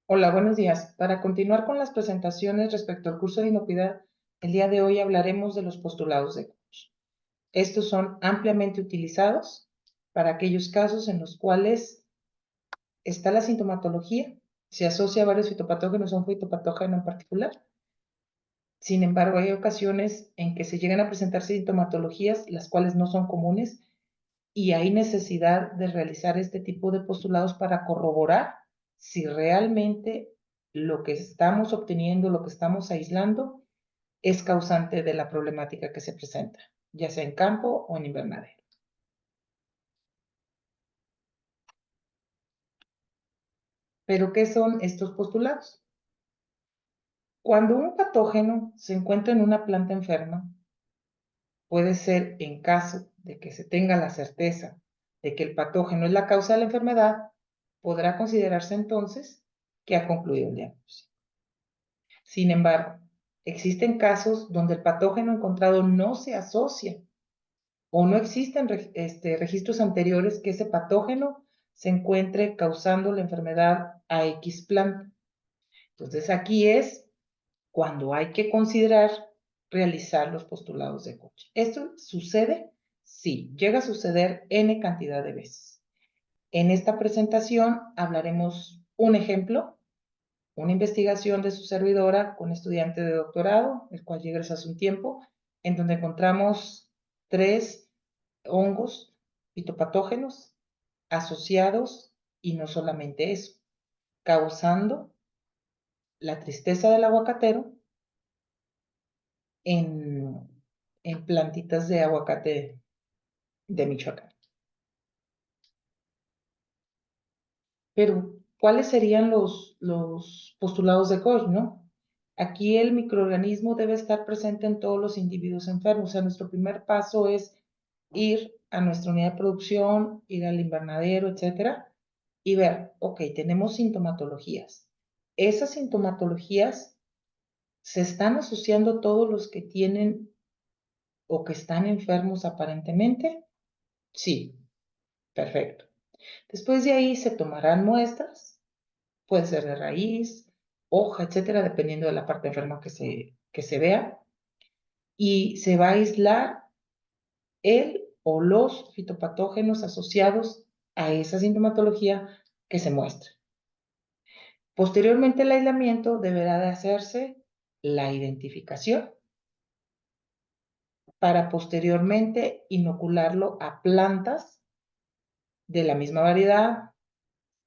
Hola, buenos días. Para continuar con las presentaciones respecto al curso de inocuidad, el día de hoy hablaremos de los postulados de Koch. Estos son ampliamente utilizados para aquellos casos en los cuales está la sintomatología, se asocia a varios fitopatógenos a un fitopatógeno en particular. Sin embargo, hay ocasiones en que se llegan a presentar sintomatologías, las cuales no son comunes, y hay necesidad de realizar este tipo de postulados para corroborar si realmente lo que estamos obteniendo, lo que estamos aislando, es causante de la problemática que se presenta, ya sea en campo o en invernadero. ¿Pero qué son estos postulados? Cuando un patógeno se encuentra en una planta enferma, puede ser en caso de que se tenga la certeza de que el patógeno es la causa de la enfermedad, podrá considerarse entonces que ha concluido el diagnóstico. Sin embargo, existen casos donde el patógeno encontrado no se asocia o no existen registros anteriores que ese patógeno se encuentre causando la enfermedad a X planta. Entonces aquí es cuando hay que considerar realizar los postulados de Koch. ¿Esto sucede? Sí, llega a suceder N cantidad de veces. En esta presentación hablaremos un ejemplo, una investigación de su servidora con estudiante de doctorado, el cual llega hace un tiempo, en donde encontramos 3 hongos fitopatógenos asociados, y no solamente eso, causando la tristeza del aguacatero en, en plantitas de aguacate de Michoacán. Pero, ¿cuáles serían los postulados de Koch, no? Aquí el microorganismo debe estar presente en todos los individuos enfermos. O sea, nuestro primer paso es ir a nuestra unidad de producción, ir al invernadero, etcétera, y ver, ok, tenemos sintomatologías. Esas sintomatologías se están asociando todos los que tienen o que están enfermos aparentemente. Sí, perfecto. Después de ahí se tomarán muestras, puede ser de raíz, hoja, etcétera, dependiendo de la parte enferma que se vea, y se va a aislar el o los fitopatógenos asociados a esa sintomatología que se muestra. Posteriormente al aislamiento deberá de hacerse la identificación para posteriormente inocularlo a plantas de la misma variedad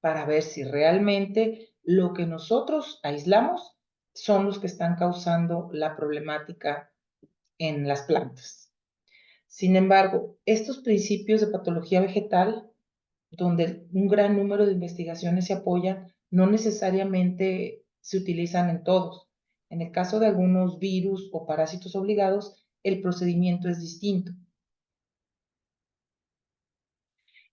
para ver si realmente lo que nosotros aislamos son los que están causando la problemática en las plantas. Sin embargo, estos principios de patología vegetal, donde un gran número de investigaciones se apoyan, no necesariamente se utilizan en todos. En el caso de algunos virus o parásitos obligados, el procedimiento es distinto.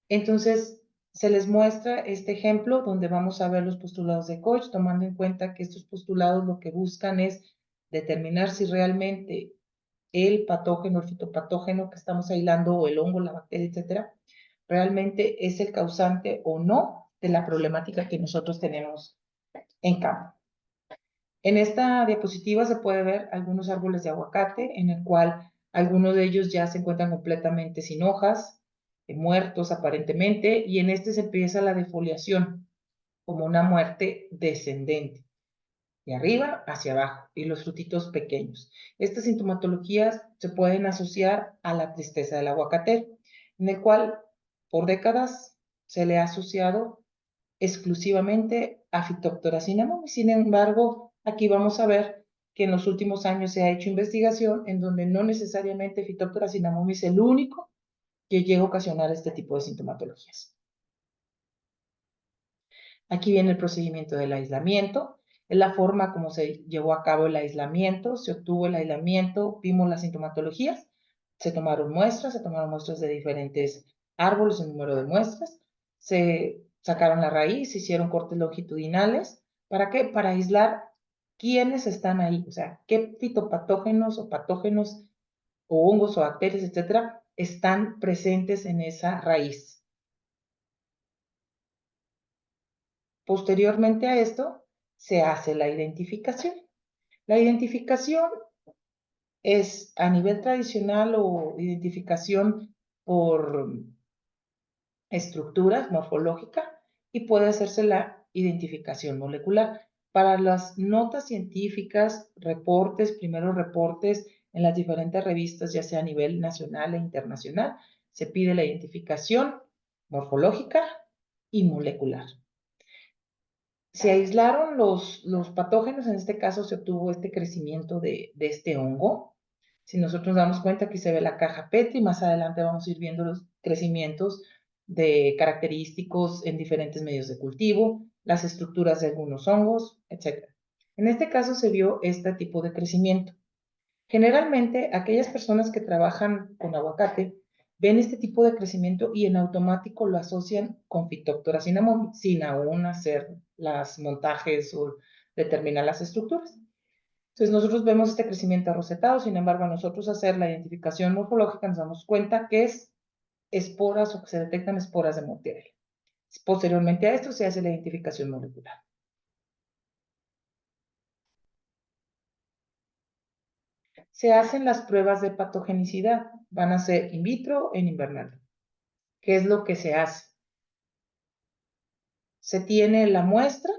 Entonces, se les muestra este ejemplo donde vamos a ver los postulados de Koch, tomando en cuenta que estos postulados lo que buscan es determinar si realmente el patógeno, el fitopatógeno que estamos aislando, o el hongo, la bacteria, etcétera, realmente es el causante o no de la problemática que nosotros tenemos en campo. En esta diapositiva se puede ver algunos árboles de aguacate, en el cual algunos de ellos ya se encuentran completamente sin hojas, muertos aparentemente, y en este se empieza la defoliación, como una muerte descendente, de arriba hacia abajo, y los frutitos pequeños. Estas sintomatologías se pueden asociar a la tristeza del aguacatero, en el cual por décadas se le ha asociado exclusivamente a Phytophthora cinnamomum. Sin embargo, aquí vamos a ver que en los últimos años se ha hecho investigación en donde no necesariamente Phytophthora cinnamomum es el único que llega a ocasionar este tipo de sintomatologías. Aquí viene el procedimiento del aislamiento. Es la forma como se llevó a cabo el aislamiento. Se obtuvo el aislamiento, vimos las sintomatologías, se tomaron muestras de diferentes árboles, el número de muestras, se sacaron la raíz, se hicieron cortes longitudinales. ¿Para qué? Para aislar quiénes están ahí, o sea, qué fitopatógenos o patógenos o hongos o bacterias, etcétera, están presentes en esa raíz. Posteriormente a esto, se hace la identificación. La identificación es a nivel tradicional o identificación por estructuras morfológica y puede hacerse la identificación molecular. Para las notas científicas, reportes, primeros reportes en las diferentes revistas, ya sea a nivel nacional e internacional, se pide la identificación morfológica y molecular. Se aislaron los patógenos, en este caso se obtuvo este crecimiento de este hongo. Si nosotros nos damos cuenta, aquí se ve la caja Petri, más adelante vamos a ir viendo los crecimientos de característicos en diferentes medios de cultivo, las estructuras de algunos hongos, etc. En este caso se vio este tipo de crecimiento. Generalmente, aquellas personas que trabajan con aguacate ven este tipo de crecimiento y en automático lo asocian con Phytophthora cinnamomum, sin aún hacer los montajes o determinar las estructuras. Entonces, nosotros vemos este crecimiento arrosetado, sin embargo, a nosotros hacer la identificación morfológica nos damos cuenta que es esporas o que se detectan esporas de Mortierella. Posteriormente a esto se hace la identificación molecular. Se hacen las pruebas de patogenicidad, van a ser in vitro o en invernadero. ¿Qué es lo que se hace? Se tiene la muestra,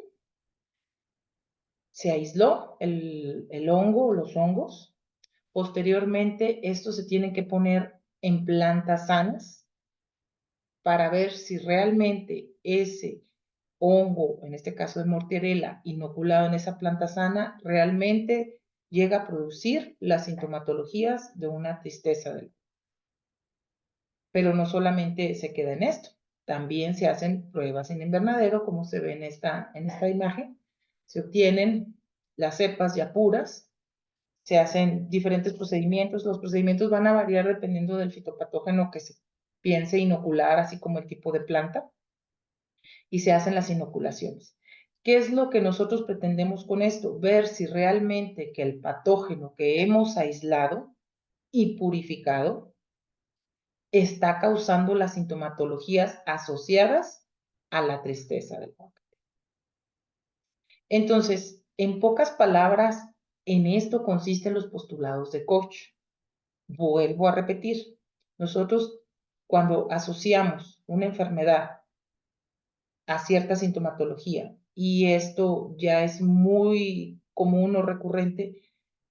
se aisló el hongo o los hongos. Posteriormente, estos se tienen que poner en plantas sanas para ver si realmente ese hongo, en este caso de Mortierella, inoculado en esa planta sana, realmente llega a producir las sintomatologías de una tristeza del. Pero no solamente se queda en esto, también se hacen pruebas en invernadero, como se ve en esta imagen. Se obtienen las cepas ya puras, se hacen diferentes procedimientos. Los procedimientos van a variar dependiendo del fitopatógeno que se piense inocular, así como el tipo de planta, y se hacen las inoculaciones. ¿Qué es lo que nosotros pretendemos con esto? Ver si realmente que el patógeno que hemos aislado y purificado está causando las sintomatologías asociadas a la tristeza del aguacate. Entonces, en pocas palabras, en esto consisten los postulados de Koch. Vuelvo a repetir, nosotros cuando asociamos una enfermedad a cierta sintomatología y esto ya es muy común o recurrente,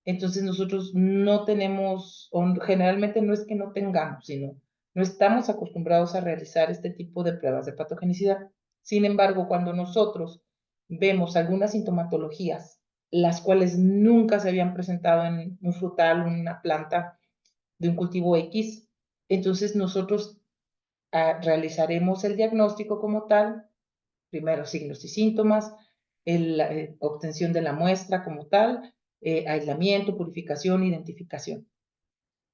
entonces nosotros no tenemos, o generalmente no es que no tengamos, sino no estamos acostumbrados a realizar este tipo de pruebas de patogenicidad. Sin embargo, cuando nosotros vemos algunas sintomatologías, las cuales nunca se habían presentado en un frutal, una planta de un cultivo X, entonces nosotros realizaremos el diagnóstico como tal, primero signos y síntomas, obtención de la muestra como tal, aislamiento, purificación, identificación.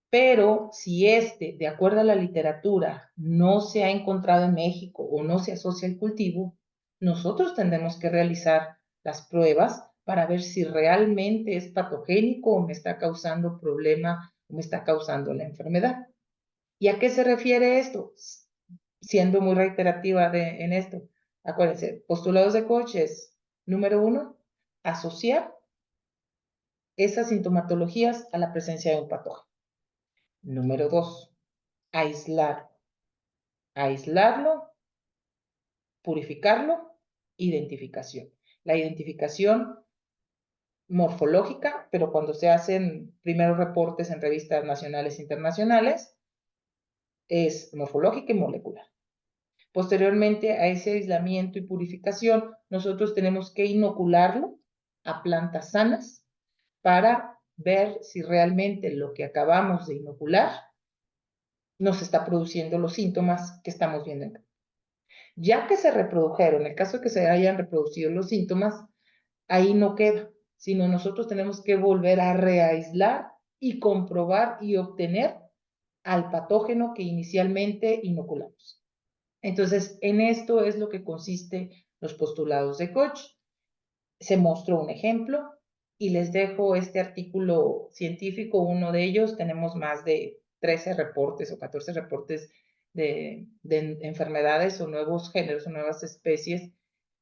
Pero si de acuerdo a la literatura, no se ha encontrado en México o no se asocia al cultivo, nosotros tendremos que realizar las pruebas para ver si realmente es patogénico o me está causando problema o me está causando la enfermedad. ¿Y a qué se refiere esto? Siendo muy reiterativa en esto. Acuérdense, postulados de Koch es, número 1, asociar esas sintomatologías a la presencia de un patógeno. Número 2, aislar. Aislarlo, purificarlo, identificación. La identificación morfológica, pero cuando se hacen primeros reportes en revistas nacionales e internacionales, es morfológica y molecular. Posteriormente a ese aislamiento y purificación, nosotros tenemos que inocularlo a plantas sanas para ver si realmente lo que acabamos de inocular nos está produciendo los síntomas que estamos viendo acá. Ya que se reprodujeron, en el caso de que se hayan reproducido los síntomas, ahí no queda, sino nosotros tenemos que volver a reaislar y comprobar y obtener al patógeno que inicialmente inoculamos. Entonces, en esto es lo que consiste los postulados de Koch. Se mostró un ejemplo y les dejo este artículo científico, uno de ellos, tenemos más de 13 reportes o 14 reportes de enfermedades o nuevos géneros o nuevas especies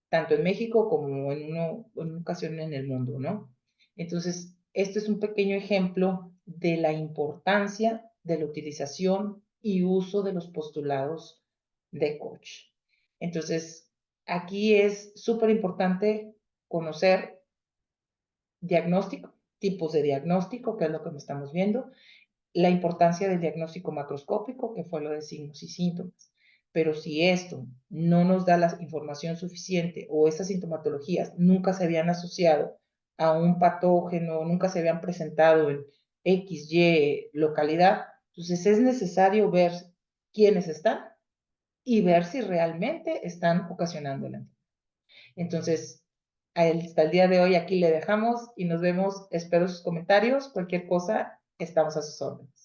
tanto en México como en una ocasión en el mundo, ¿no? Entonces, este es un pequeño ejemplo de la importancia de la utilización y uso de los postulados de coach. Entonces, aquí es súper importante conocer diagnóstico, tipos de diagnóstico, que es lo que estamos viendo, la importancia del diagnóstico macroscópico, que fue lo de signos y síntomas. Pero si esto no nos da la información suficiente o esas sintomatologías nunca se habían asociado a un patógeno, nunca se habían presentado en X, Y localidad, entonces es necesario ver quiénes están y ver si realmente están ocasionando la enfermedad. Entonces, hasta el día de hoy aquí le dejamos y nos vemos. Espero sus comentarios. Cualquier cosa, estamos a sus órdenes.